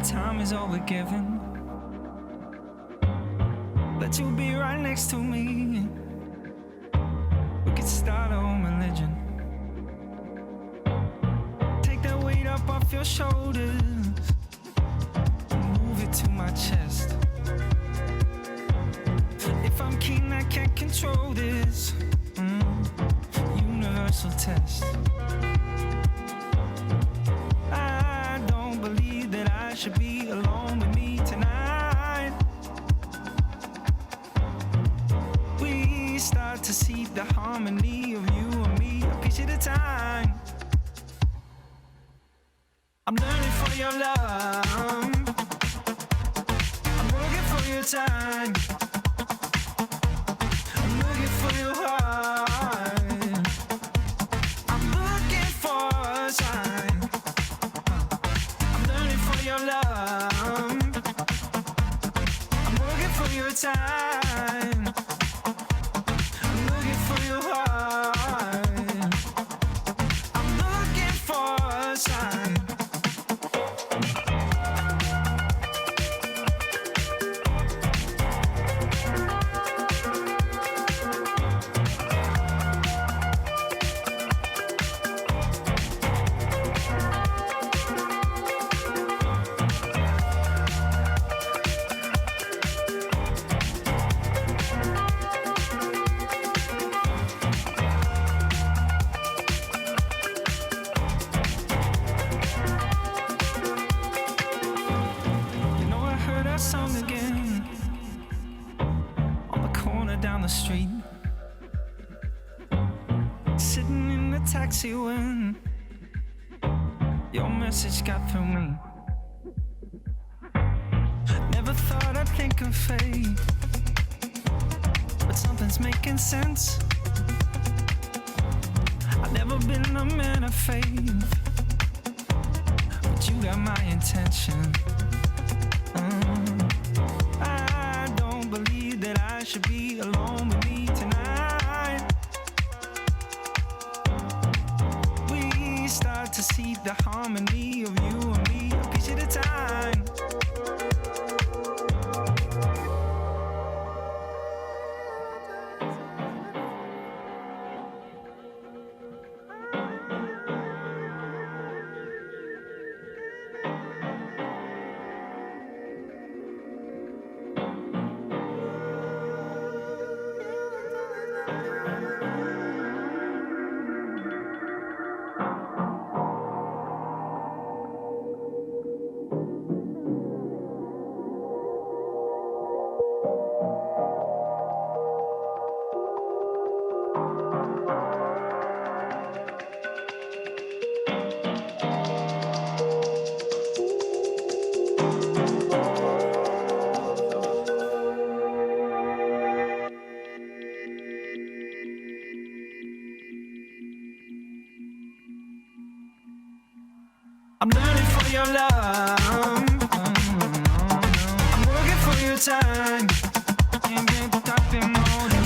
Time is all we're given, but you'll be right next to me. We could start our own religion. Take that weight up off your shoulders and move it to my chest. If I'm keen, I can't control this. Universal test. I don't believe that I should be alone with me tonight. We start to see the harmony of you and me, a piece at a time. I'm learning for your love. I'm working for your time. I'm looking for your heart. I'm looking for a sign. I'm learning for your love. I'm working for your time. I'm looking for your heart. I'm looking for a sign. Song again on the corner down the street, sitting in the taxi when your message got through me. Never thought I'd think of fate, but something's making sense. I've never been a man of faith, but you got my intention. I don't believe that I should be alone with me tonight. We start to see the harmony of you and me, a piece at a time. I'm learning for your love. I'm working for your time. Can't get nothing more than